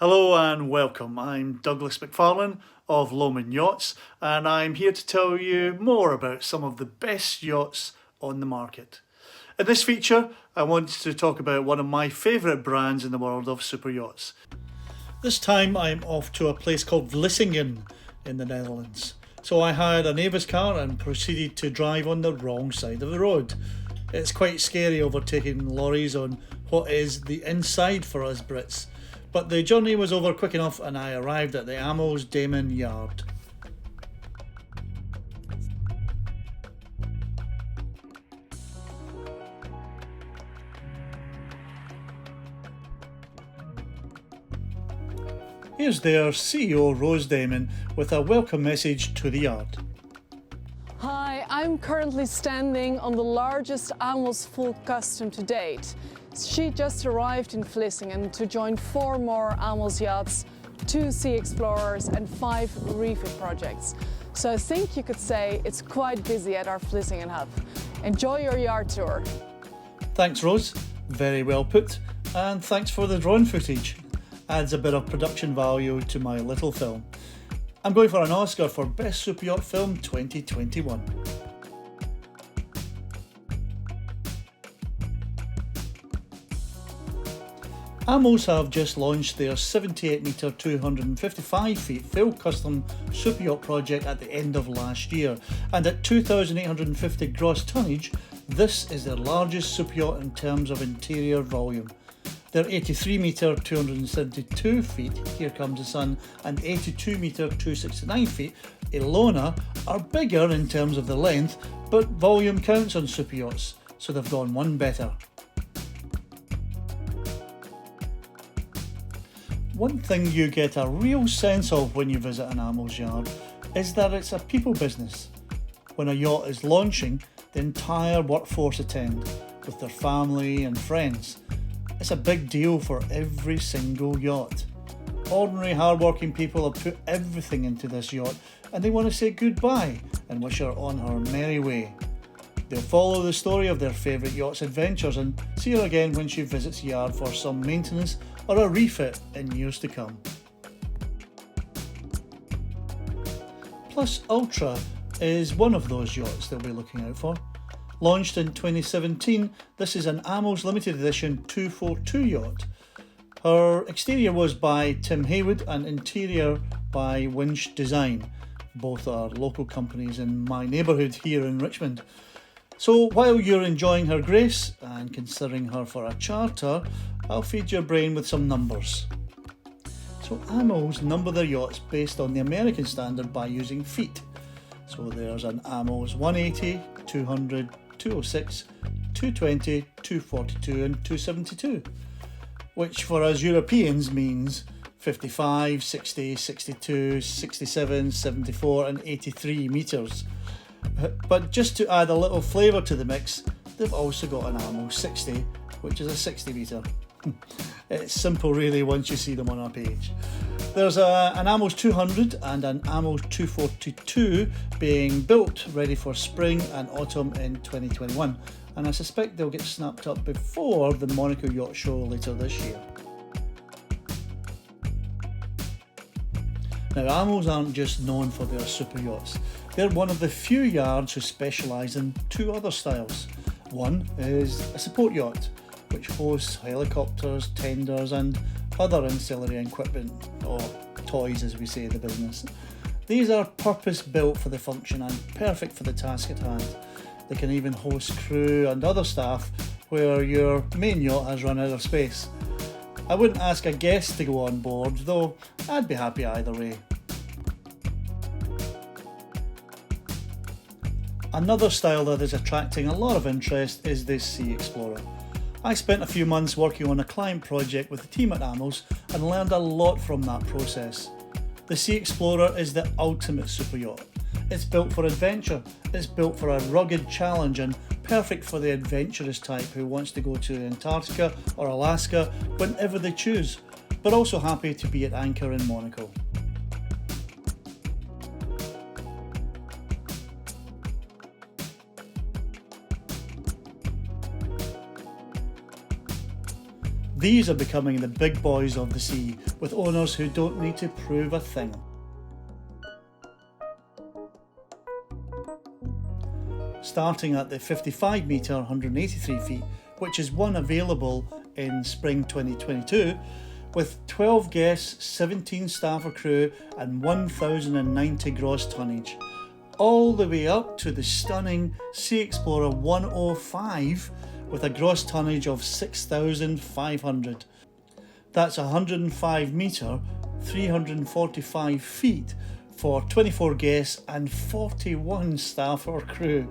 Hello and welcome. I'm Douglas McFarlane of Lomond Yachts, and I'm here to tell you more about some of the best yachts on the market. In this feature, I wanted to talk about one of my favourite brands in the world of super yachts. This time I'm off to a place called Vlissingen in the Netherlands. So I hired a neighbour's car and proceeded to drive on the wrong side of the road. It's quite scary overtaking lorries on what is the inside for us Brits. But the journey was over quick enough and I arrived at the Amels Yard. Here's their CEO Rose Damon with a welcome message to the yard. Hi, I'm currently standing on the largest Amels full custom to date. She just arrived in Vlissingen to join 4 more Amels yachts, 2 Sea Explorers and 5 refit projects. So I think you could say it's quite busy at our Vlissingen hub. Enjoy your yard tour. Thanks Rose, very well put, and thanks for the drone footage. Adds a bit of production value to my little film. I'm going for an Oscar for Best Super Yacht Film 2021. Amels have just launched their 78-metre 255 feet full custom super yacht project at the end of last year, and at 2,850 gross tonnage, this is their largest super yacht in terms of interior volume. Their 83-metre 272 feet Here Comes the Sun and 82-metre 269 feet Ilona are bigger in terms of the length, but volume counts on super yachts, so they've gone one better. One thing you get a real sense of when you visit an Amels yard is that it's a people business. When a yacht is launching, the entire workforce attend with their family and friends. It's a big deal for every single yacht. Ordinary hard-working people have put everything into this yacht and they want to say goodbye and wish her on her merry way. They'll follow the story of their favourite yacht's adventures and see her again when she visits the yard for some maintenance or a refit in years to come. Plus Ultra is one of those yachts they'll be looking out for. Launched in 2017, this is an Amels limited edition 242 yacht. Her exterior was by Tim Haywood and interior by Winch Design. Both are local companies in my neighbourhood here in Richmond. So while you're enjoying her grace and considering her for a charter, I'll feed your brain with some numbers. So Amels number their yachts based on the American standard by using feet. So there's an Amels 180, 200, 206, 220, 242 and 272, which for us Europeans means 55, 60, 62, 67, 74 and 83 metres. But just to add a little flavour to the mix, they've also got an Amels 60, which is a 60 metre. It's simple really once you see them on our page. There's an Amels 200 and an Amels 242 being built ready for spring and autumn in 2021, and I suspect they'll get snapped up before the Monaco Yacht Show later this year. Now Amels aren't just known for their super yachts, they're one of the few yards who specialise in 2 other styles. One is a support yacht, which hosts helicopters, tenders and other ancillary equipment, or toys as we say in the business. These are purpose built for the function and perfect for the task at hand. They can even host crew and other staff where your main yacht has run out of space. I wouldn't ask a guest to go on board, though I'd be happy either way. Another style that is attracting a lot of interest is the Sea Explorer. I spent a few months working on a client project with the team at Amels and learned a lot from that process. The Sea Explorer is the ultimate super yacht. It's built for adventure, it's built for a rugged challenge and perfect for the adventurous type who wants to go to Antarctica or Alaska whenever they choose, but also happy to be at anchor in Monaco. These are becoming the big boys of the sea, with owners who don't need to prove a thing. Starting at the 55 metre 183 feet, which is one available in spring 2022, with 12 guests, 17 staff or crew and 1,090 gross tonnage, all the way up to the stunning Sea Explorer 105 with a gross tonnage of 6,500. That's 105 metre, 345 feet for 24 guests and 41 staff or crew.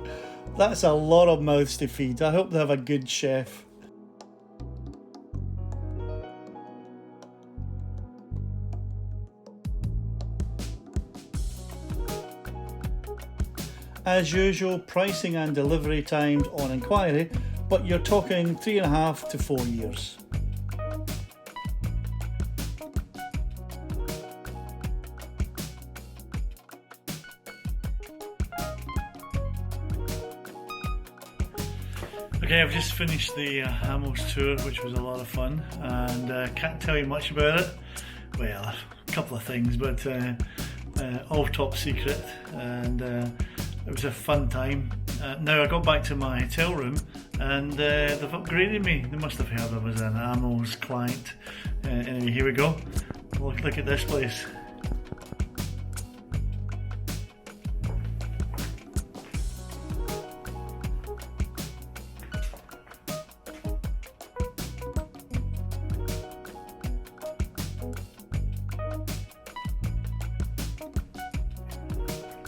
That's a lot of mouths to feed. I hope they have a good chef. As usual, pricing and delivery timed on inquiry, but you're talking 3.5 to 4 years. Okay, I've just finished the Amels tour, which was a lot of fun, and can't tell you much about it. Well, a couple of things, but all top secret, and it was a fun time. Now I got back to my hotel room and they've upgraded me. They must have heard I was an Amels client. Anyway, here we go. Look at this place.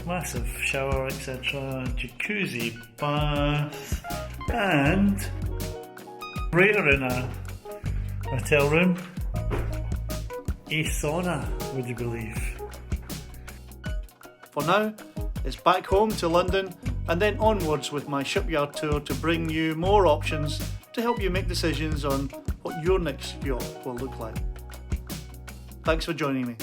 Massive shower, etc., jacuzzi, bath, and rare in a hotel room, a sauna, would you believe? For now, it's back home to London and then onwards with my Shipyard tour to bring you more options to help you make decisions on what your next yacht will look like. Thanks for joining me.